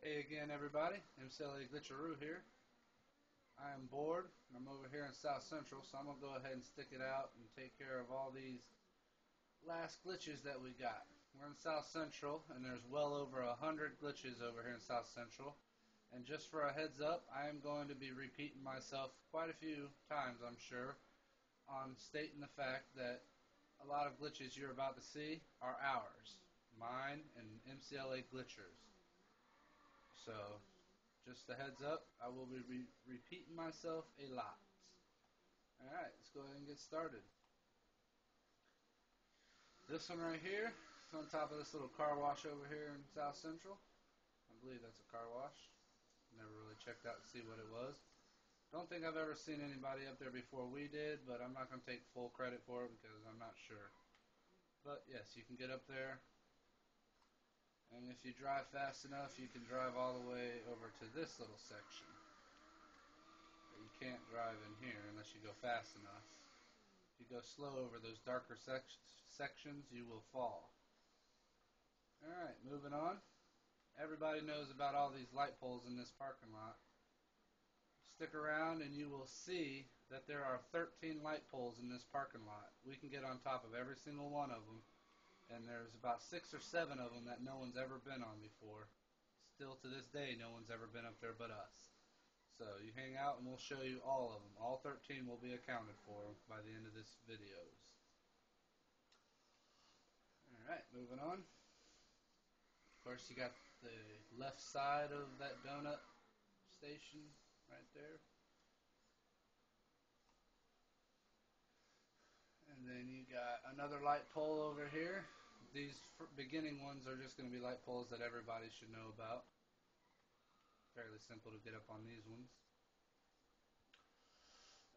Hey again, everybody. MCLA Glitcheroo here. I am bored. I'm over here in South Central, so I'm going to go ahead and stick it out and take care of all these last glitches that we got. We're in South Central, and there's well over 100 glitches over here in South Central. And just for a heads up, I am going to be repeating myself quite a few times, I'm sure, on stating the fact that a lot of glitches you're about to see are ours. Mine and MCLA Glitchers. So, just a heads up, I will be repeating myself a lot. Alright, let's go ahead and get started. This one right here is on top of this little car wash over here in South Central. I believe that's a car wash. Never really checked out to see what it was. Don't think I've ever seen anybody up there before we did, but I'm not going to take full credit for it because I'm not sure. But yes, you can get up there. And if you drive fast enough, you can drive all the way over to this little section. But you can't drive in here unless you go fast enough. If you go slow over those darker sections, you will fall. Alright, moving on. Everybody knows about all these light poles in this parking lot. Stick around and you will see that there are 13 light poles in this parking lot. We can get on top of every single one of them. And there's about 6 or 7 of them that no one's ever been on before. Still to this day, no one's ever been up there but us. So you hang out and we'll show you all of them. All 13 will be accounted for by the end of this videos. Alright, moving on. Of course, you got the left side of that donut station right there. And then you got another light pole over here. These beginning ones are just going to be light poles that everybody should know about. Fairly simple to get up on these ones.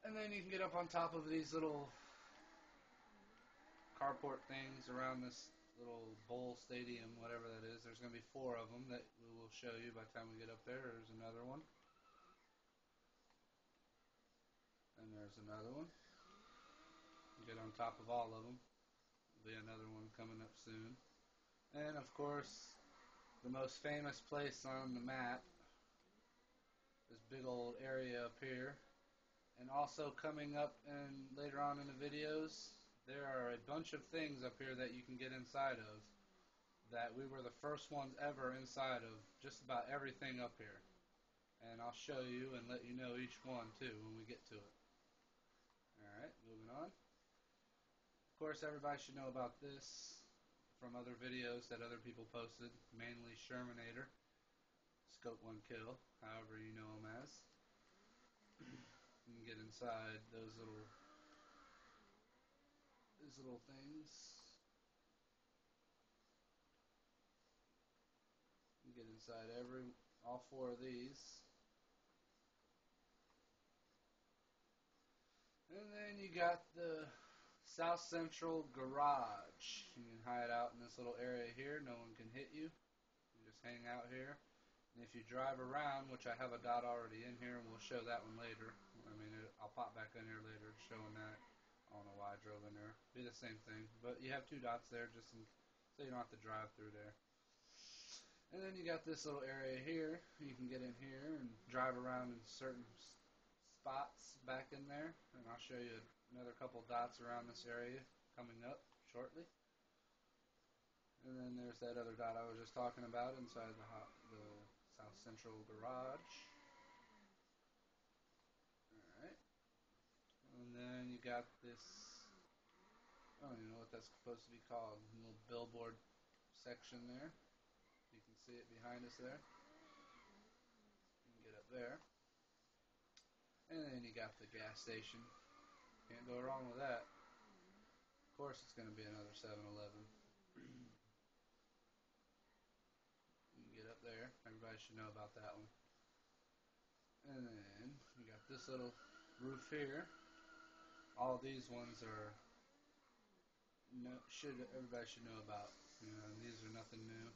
And then you can get up on top of these little carport things around this little bowl stadium, whatever that is. There's going to be 4 of them that we will show you by the time we get up there. There's another one. And there's another one. Get on top of all of them. There'll be another one coming up soon. And of course, the most famous place on the map, this big old area up here. And also coming up and later on in the videos, there are a bunch of things up here that you can get inside of that we were the first ones ever inside of just about everything up here. And I'll show you and let you know each one too when we get to it. Alright, moving on. Of course, everybody should know about this from other videos that other people posted, mainly Shermanator, Scope 1 Kill, however you know him as. You can get inside those little things. You can get inside all 4 of these. And then you got the South Central Garage. You can hide out in this little area here. No one can hit you. You just hang out here. And if you drive around, which I have a dot already in here, and we'll show that one later. I mean, I'll pop back in here later showing that. I don't know why I drove in there. Be the same thing. But you have 2 dots there just so you don't have to drive through there. And then you got this little area here. You can get in here and drive around in certain spots back in there, and I'll show you another couple dots around this area coming up shortly. And then there's that other dot I was just talking about inside the South Central Garage. Alright. And then you got this, I don't even know what that's supposed to be called, a little billboard section there. You can see it behind us there. You can get up there. And then you got the gas station. Can't go wrong with that. Of course it's going to be another 7-Eleven. You can get up there. Everybody should know about that one. And then we got this little roof here. All these ones are everybody should know about. You know, these are nothing new.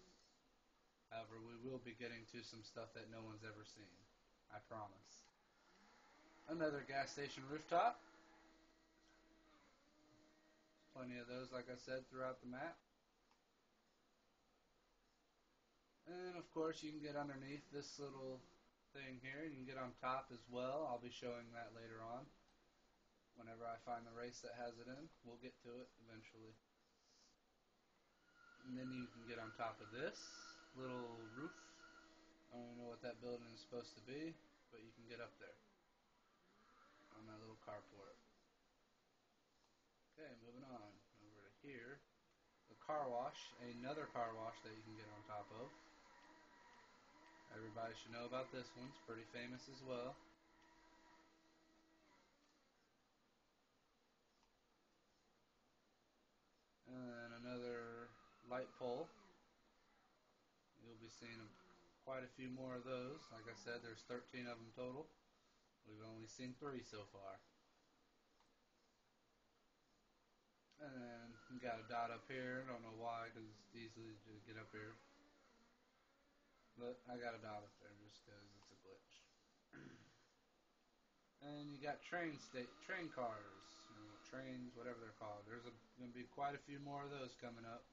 However, we will be getting to some stuff that no one's ever seen. I promise. Another gas station rooftop. Plenty of those, like I said, throughout the map. And of course, you can get underneath this little thing here. You can get on top as well. I'll be showing that later on. Whenever I find the race that has it in, we'll get to it eventually. And then you can get on top of this little roof. I don't even know what that building is supposed to be, but you can get up there on that little carport. Okay, moving on over to here. The car wash, another car wash that you can get on top of. Everybody should know about this one. It's pretty famous as well. And then another light pole. You'll be seeing quite a few more of those. Like I said, there's 13 of them total. We've only seen 3 so far. And then you got a dot up here. Don't know why, because it's easy to get up here. But I got a dot up there just because it's a glitch. And you got train cars, trains, whatever they're called. There's going to be quite a few more of those coming up.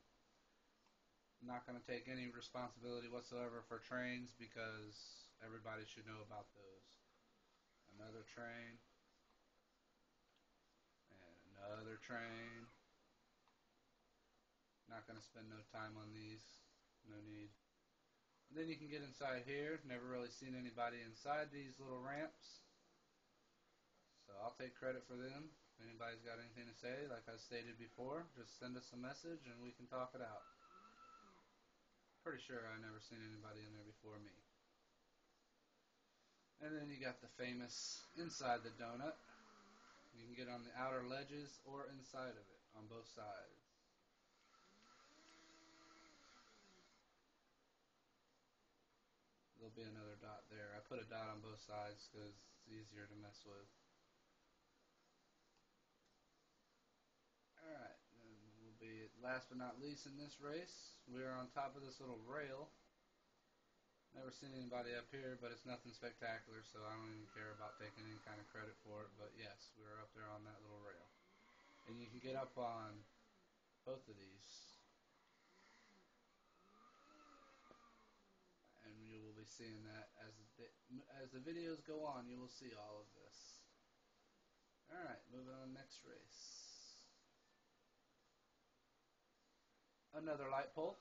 I'm not going to take any responsibility whatsoever for trains because everybody should know about those. Another train. And another train. Not going to spend no time on these. No need. And then you can get inside here. Never really seen anybody inside these little ramps. So I'll take credit for them. If anybody's got anything to say, like I stated before, just send us a message and we can talk it out. Pretty sure I've never seen anybody in there before me. And then you got the famous inside the donut. You can get on the outer ledges or inside of it, on both sides. There'll be another dot there. I put a dot on both sides because it's easier to mess with. Alright, then we'll be last but not least in this race. We're on top of this little rail. Never seen anybody up here, but it's nothing spectacular, so I don't even care about taking any kind of credit for it. But yes, we were up there on that little rail. And you can get up on both of these. And you will be seeing that as the videos go on, you will see all of this. Alright, moving on next race. Another light pole.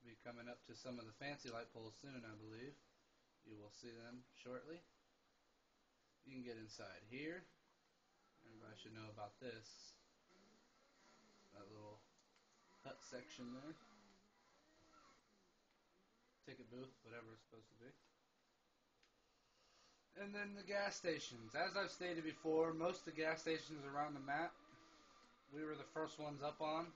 Be coming up to some of the fancy light poles soon, I believe. You will see them shortly. You can get inside here. Everybody should know about this. That little hut section there. Ticket booth, whatever it's supposed to be. And then the gas stations. As I've stated before, most of the gas stations around the map, we were the first ones up on.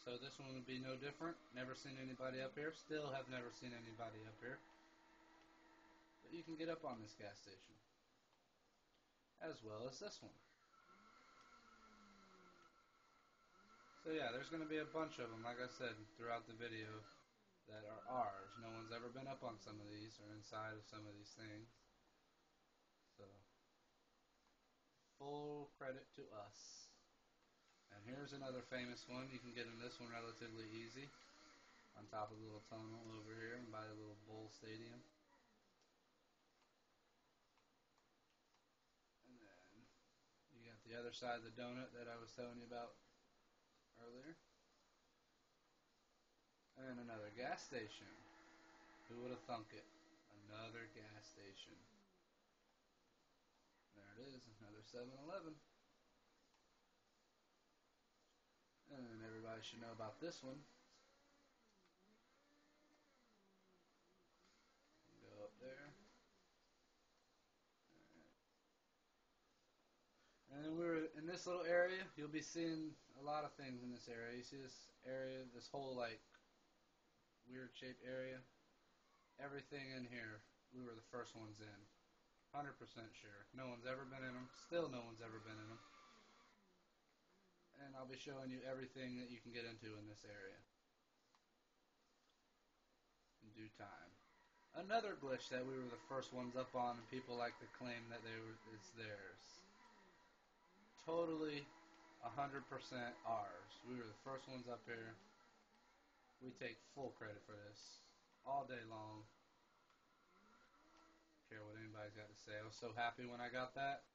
So this one would be no different. Never seen anybody up here. Still have never seen anybody up here. But you can get up on this gas station. As well as this one. So yeah, there's going to be a bunch of them, like I said, throughout the video that are ours. No one's ever been up on some of these or inside of some of these things. So, full credit to us. And here's another famous one. You can get in this one relatively easy. On top of the little tunnel over here and by the little bowl stadium. And then you got the other side of the donut that I was telling you about earlier. And another gas station. Who would have thunk it? Another gas station. There it is, another 7-Eleven. And then everybody should know about this one. Go up there. And then we're in this little area. You'll be seeing a lot of things in this area. You see this area, this whole like weird shaped area. Everything in here, we were the first ones in. 100% sure. No one's ever been in them. Still no one's ever been in them. And I'll be showing you everything that you can get into in this area. In due time. Another glitch that we were the first ones up on and people like to claim that it's theirs. Totally 100% ours. We were the first ones up here. We take full credit for this all day long. Don't care what anybody's got to say. I was so happy when I got that.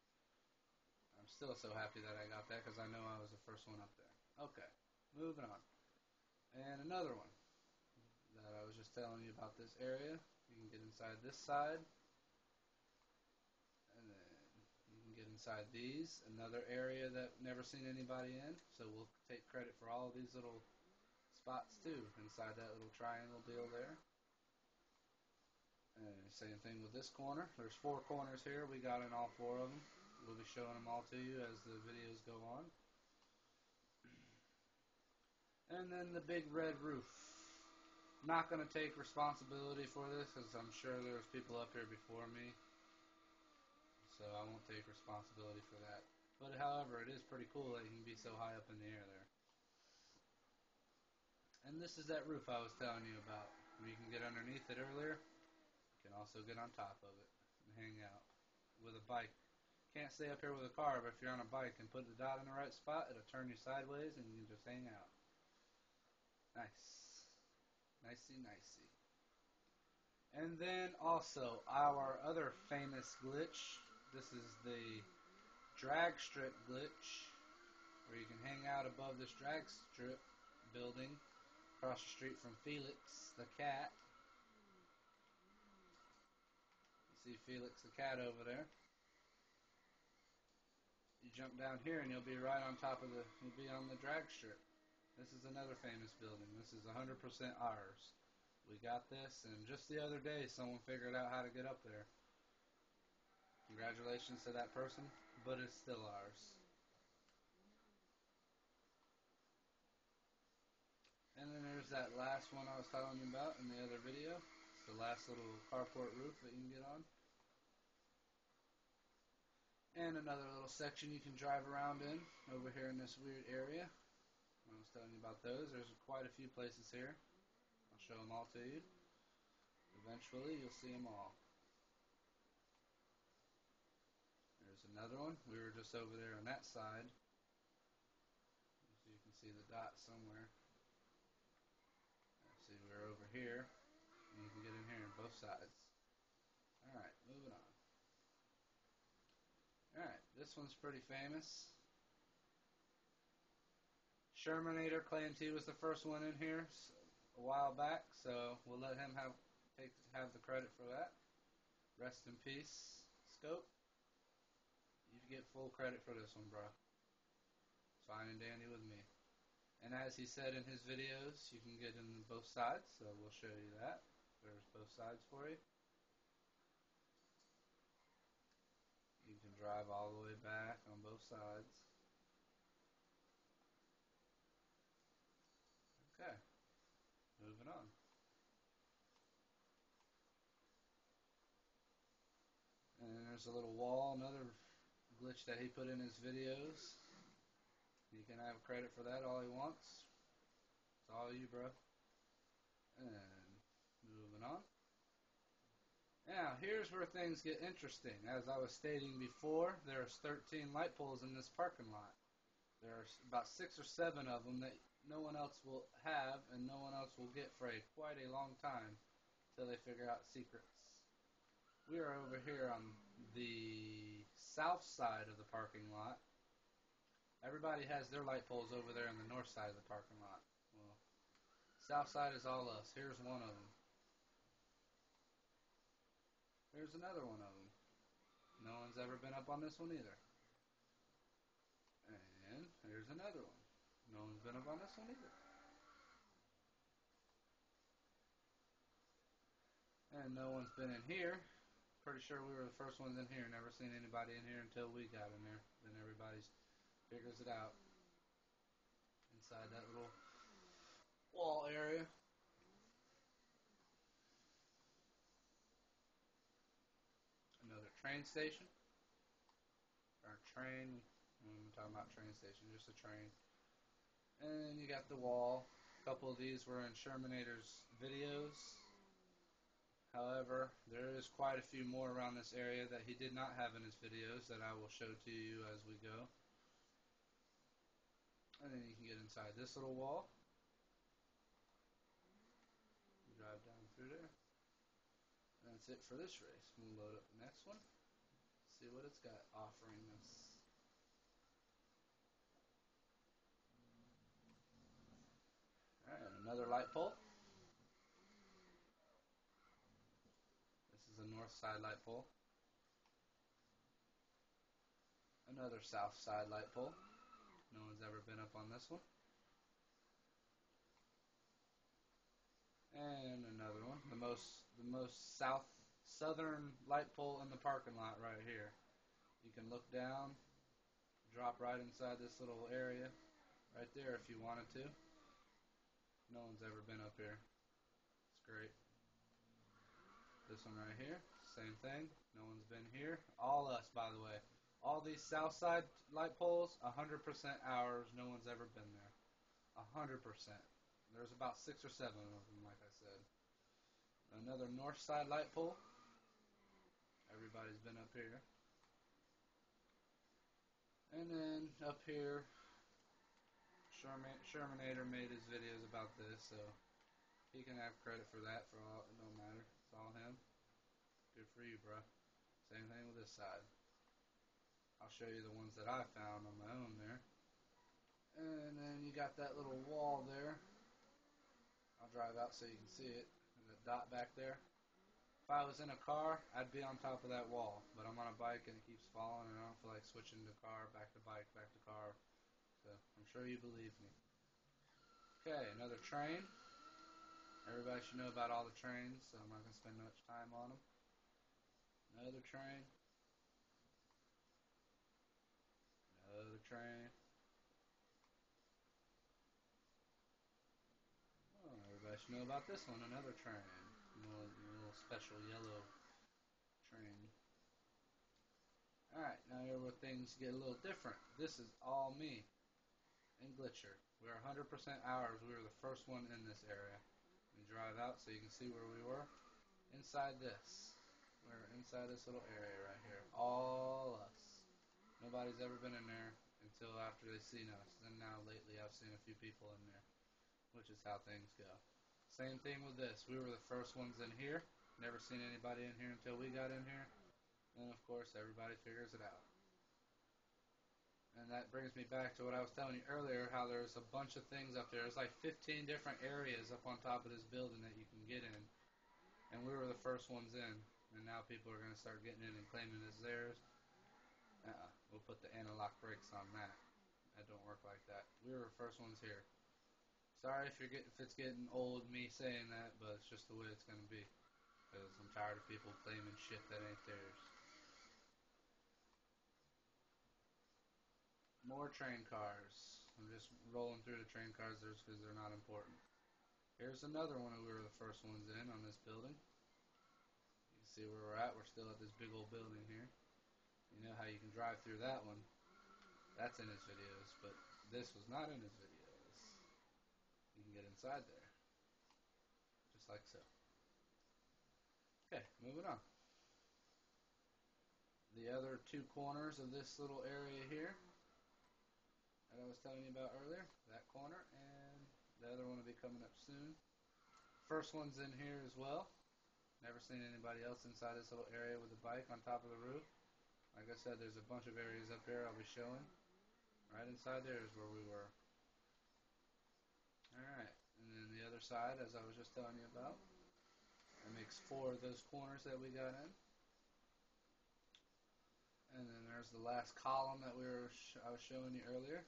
I'm still so happy that I got that because I know I was the first one up there. Okay, moving on. And another one that I was just telling you about this area. You can get inside this side. And then you can get inside these. Another area that never seen anybody in. So we'll take credit for all of these little spots too inside that little triangle deal there. And same thing with this corner. There's 4 corners here. We got in all 4 of them. We'll be showing them all to you as the videos go on. And then the big red roof. Not going to take responsibility for this because I'm sure there's people up here before me. So I won't take responsibility for that. But however, it is pretty cool that you can be so high up in the air there. And this is that roof I was telling you about. You can get underneath it earlier. You can also get on top of it and hang out with a bike. Can't stay up here with a car, but if you're on a bike and put the dot in the right spot, it'll turn you sideways and you can just hang out. Nice. Nicey, nicey. And then also our other famous glitch. This is the drag strip glitch, where you can hang out above this drag strip building across the street from Felix the cat. You see Felix the cat over there. You jump down here and you'll be right on top of you'll be on the drag strip. This is another famous building. This is 100% ours. We got this, and just the other day someone figured out how to get up there. Congratulations to that person, but it's still ours. And then there's that last one I was telling you about in the other video. It's the last little carport roof that you can get on. And another little section you can drive around in over here in this weird area. I was telling you about those. There's quite a few places here. I'll show them all to you. Eventually, you'll see them all. There's another one. We were just over there on that side. So you can see the dot somewhere. See, we're over here. And you can get in here on both sides. Alright, moving on. Alright, this one's pretty famous. Shermanator claims he was the first one in here a while back, so we'll let him have the credit for that. Rest in peace, Scope. You get full credit for this one, bro. It's fine and dandy with me. And as he said in his videos, you can get in both sides, so we'll show you that. There's both sides for you. You can drive all the way back on both sides. Okay, moving on. And there's a little wall, another glitch that he put in his videos. He can have credit for that all he wants. It's all you, bro. And moving on. Now, here's where things get interesting. As I was stating before, there's 13 light poles in this parking lot. There's about 6 or 7 of them that no one else will have and no one else will get for quite a long time until they figure out secrets. We are over here on the south side of the parking lot. Everybody has their light poles over there on the north side of the parking lot. Well, south side is all us. Here's one of them. Here's another one of them. No one's ever been up on this one either. And here's another one. No one's been up on this one either. And no one's been in here. Pretty sure we were the first ones in here. Never seen anybody in here until we got in there. Then everybody figures it out. Inside that little wall area. Another train station. Or train. I'm talking about train station. Just a train. And you got the wall. A couple of these were in Shermanator's videos. However, there is quite a few more around this area that he did not have in his videos that I will show to you as we go. And then you can get inside this little wall. through there. And that's it for this race. We'll load up the next one. See what it's got offering us. Alright, another light pole. This is a north side light pole. Another south side light pole. No one's ever been up on this one. And another one. The most southern light pole in the parking lot right here. You can look down, drop right inside this little area right there if you wanted to. No one's ever been up here. It's great. This one right here, same thing. No one's been here. All us, by the way. All these south side light poles, 100% ours. No one's ever been there. 100%. There's about 6 or 7 of them, like I said. Another north side light pole. Everybody's been up here. And then up here, Shermanator made his videos about this, so he can have credit for that. For all, it don't matter. It's all him. Good for you, bro. Same thing with this side. I'll show you the ones that I found on my own there. And then you got that little wall there. I'll drive out so you can see it. And the dot back there. If I was in a car, I'd be on top of that wall. But I'm on a bike and it keeps falling, and I don't feel like switching to car, back to bike, back to car. So I'm sure you believe me. Okay, another train. Everybody should know about all the trains, so I'm not going to spend much time on them. Another train. Another train. Oh, everybody should know about this one. Another train. A little special yellow train. Alright, now here where things get a little different. This is all me and Glitcher. We're 100% ours. We were the first one in this area. We drive out so you can see where we were. Inside this. We're inside this little area right here. All us. Nobody's ever been in there until after they've seen us. And now lately I've seen a few people in there, which is how things go. Same thing with this. We were the first ones in here. Never seen anybody in here until we got in here. And of course, everybody figures it out. And that brings me back to what I was telling you earlier, how there's a bunch of things up there. There's like 15 different areas up on top of this building that you can get in. And we were the first ones in. And now people are going to start getting in and claiming it's theirs. We'll put the anti-lock brakes on that. That don't work like that. We were the first ones here. Sorry if it's getting old me saying that, but it's just the way it's going to be. Because I'm tired of people claiming shit that ain't theirs. More train cars. I'm just rolling through the train cars because they're not important. Here's another one we were the first ones in on this building. You can see where we're at. We're still at this big old building here. You know how you can drive through that one. That's in his videos, but this was not in his videos. You can get inside there. Just like so. Okay, moving on. The other two corners of this little area here that I was telling you about earlier, that corner, and the other one will be coming up soon. First one's in here as well. Never seen anybody else inside this little area with a bike on top of the roof. Like I said, there's a bunch of areas up there I'll be showing. Right inside there is where we were. Alright, and then the other side, as I was just telling you about, that makes 4 of those corners that we got in. And then there's the last column that I was showing you earlier.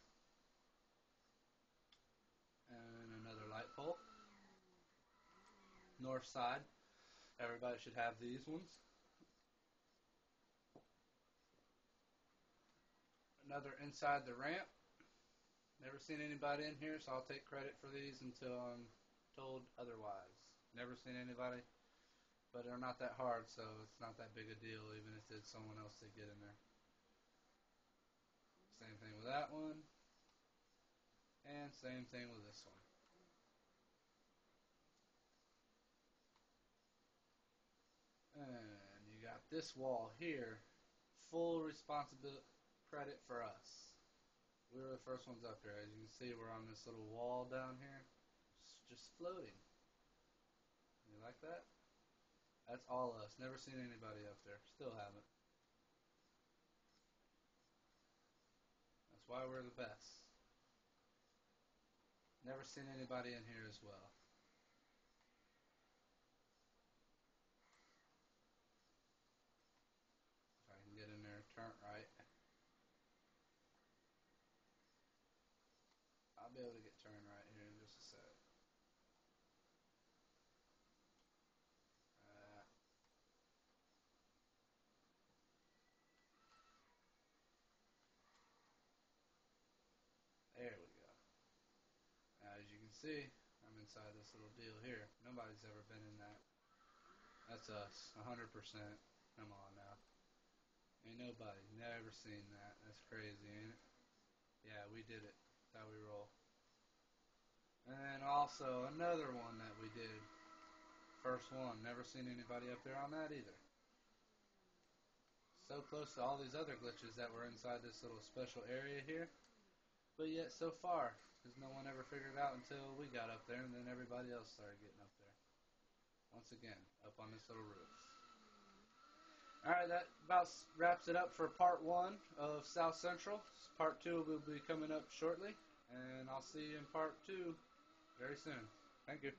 And another light pole. North side. Everybody should have these ones. Another inside the ramp. Never seen anybody in here, so I'll take credit for these until I'm told otherwise. Never seen anybody, but they're not that hard, so it's not that big a deal, even if it's someone else to get in there. Same thing with that one, and same thing with this one. And you got this wall here, full responsibility credit for us. We were the first ones up here. As you can see, we're on this little wall down here, just floating. You like that? That's all us. Never seen anybody up there. Still haven't. That's why we're the best. Never seen anybody in here as well. If I can get in there and turn right. I'll be able to get turned right here in just a sec. Uh, there we go. Now, as you can see, I'm inside this little deal here. Nobody's ever been in that. That's us, 100%. Come on now. Ain't nobody never seen that. That's crazy, ain't it? Yeah, we did it. That's how we roll. And then also another one that we did. First one. Never seen anybody up there on that either. So close to all these other glitches that were inside this little special area here. But yet so far, because no one ever figured it out until we got up there, and then everybody else started getting up there. Once again, up on this little roof. Alright, that about wraps it up for part 1 of South Central. Part 2 will be coming up shortly, and I'll see you in part 2 very soon. Thank you.